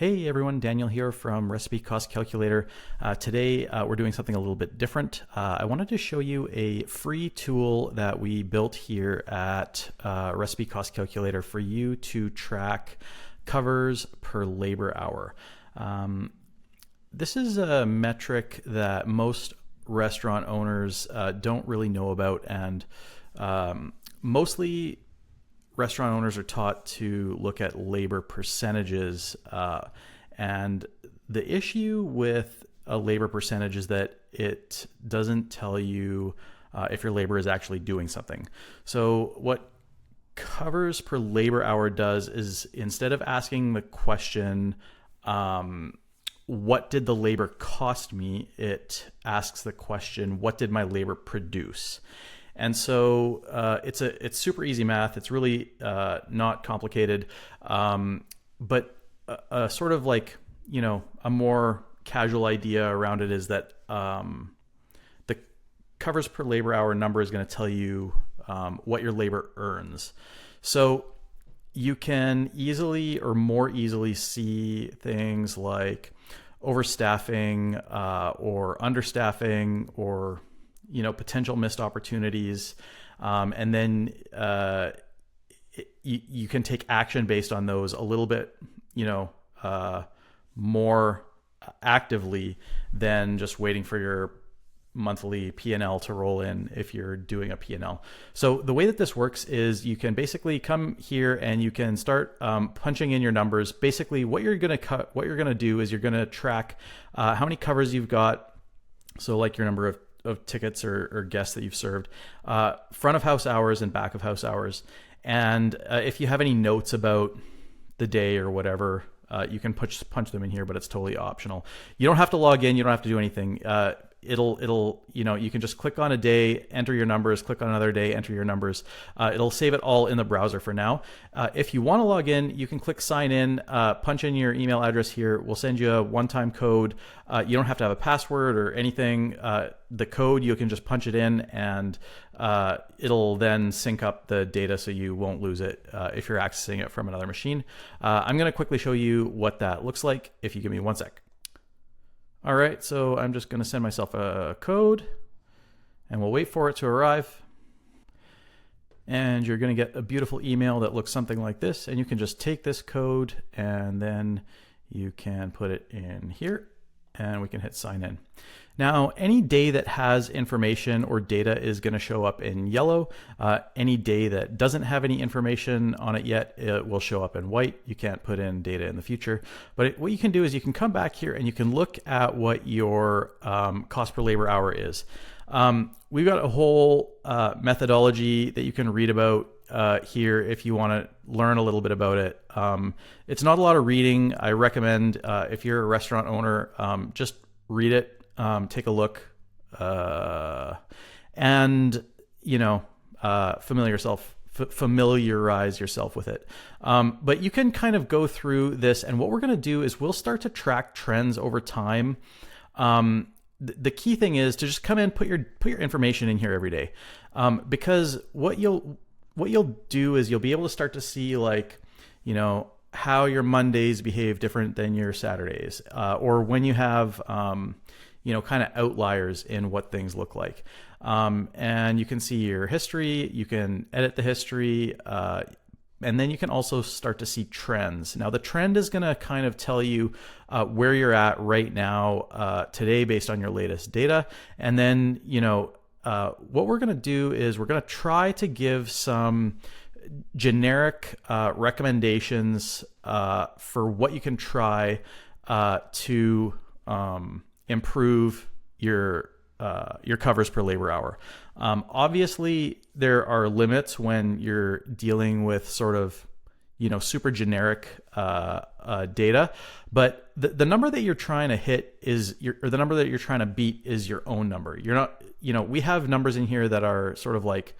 Hey everyone, Daniel here from Recipe Cost Calculator. Today we're doing something a little bit different. I wanted to show you a free tool that we built here at Recipe Cost Calculator for you to track covers per labor hour. This is a metric that most restaurant owners don't really know about, and mostly restaurant owners are taught to look at labor percentages, and the issue with a labor percentage is that it doesn't tell you if your labor is actually doing something. So what covers per labor hour does is, instead of asking the question, what did the labor cost me, it asks the question, what did my labor produce? And so it's super easy math. It's really not complicated, but a sort of like, a more casual idea around it is that the covers per labor hour number is going to tell you what your labor earns. So you can easily or more easily see things like overstaffing or understaffing, or potential missed opportunities, and then you can take action based on those a little bit, more actively than just waiting for your monthly P&L to roll in if you're doing a P&L. So the way that this works is you can basically come here and you can start punching in your numbers. Basically, what you're going to do is you're going to track how many covers you've got. So like your number of tickets or guests that you've served, front of house hours and back of house hours. And if you have any notes about the day or whatever, you can punch them in here, but it's totally optional. You don't have to log in. You don't have to do anything. It'll you can just click on a day, enter your numbers, click on another day, enter your numbers. It'll save it all in the browser for now. If you want to log in, you can click sign in, punch in your email address here. We'll send you a one-time code. You don't have to have a password or anything. The code, you can just punch it in, and it'll then sync up the data so you won't lose it if you're accessing it from another machine. I'm going to quickly show you what that looks like if you give me one sec. All right, so I'm just going to send myself a code, and we'll wait for it to arrive. And you're going to get a beautiful email that looks something like this, and you can just take this code and then you can put it in here, and we can hit sign in. Now, any day that has information or data is going to show up in yellow. Any day that doesn't have any information on it yet, it will show up in white. You can't put in data in the future. But what you can do is you can come back here and you can look at what your cost per labor hour is. We've got a whole methodology that you can read about here if you want to learn a little bit about it. It's not a lot of reading. I recommend if you're a restaurant owner, just read it. Take a look, and familiarize yourself with it. But you can kind of go through this, and what we're going to do is we'll start to track trends over time. The key thing is to just come in, put your information in here every day, because what you'll do is you'll be able to start to see, like, how your Mondays behave different than your Saturdays, or when you have kind of outliers in what things look like. And you can see your history, you can edit the history, and then you can also start to see trends. Now, the trend is going to kind of tell you where you're at right now, today, based on your latest data. And then, what we're going to do is we're going to try to give some generic recommendations for what you can try to improve your covers per labor hour. Obviously, there are limits when you're dealing with sort of super generic data, but the number that you're trying to hit is or the number that you're trying to beat is your own number. You're not, we have numbers in here that are sort of like,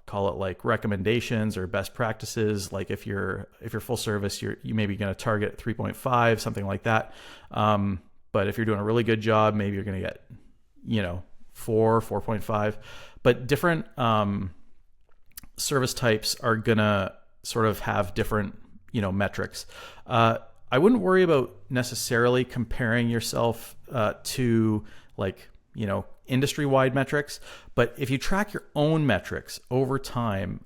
call it like recommendations or best practices. Like if you're full service, you may be going to target 3.5, something like that. But if you're doing a really good job, maybe you're going to get, 4.5. But different service types are going to sort of have different, metrics. I wouldn't worry about necessarily comparing yourself to like, industry-wide metrics, but if you track your own metrics over time,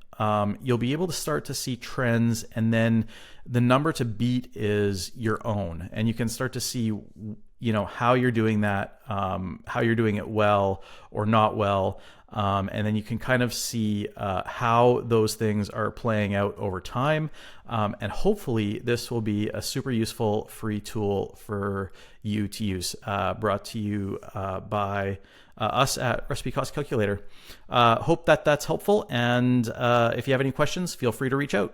you'll be able to start to see trends, and then the number to beat is your own, and you can start to see how you're doing that, how you're doing it well or not well, and then you can kind of see how those things are playing out over time, and hopefully this will be a super useful free tool for you to use, brought to you by us at Recipe Cost Calculator. Hope that that's helpful, and if you have any questions, feel free to reach out.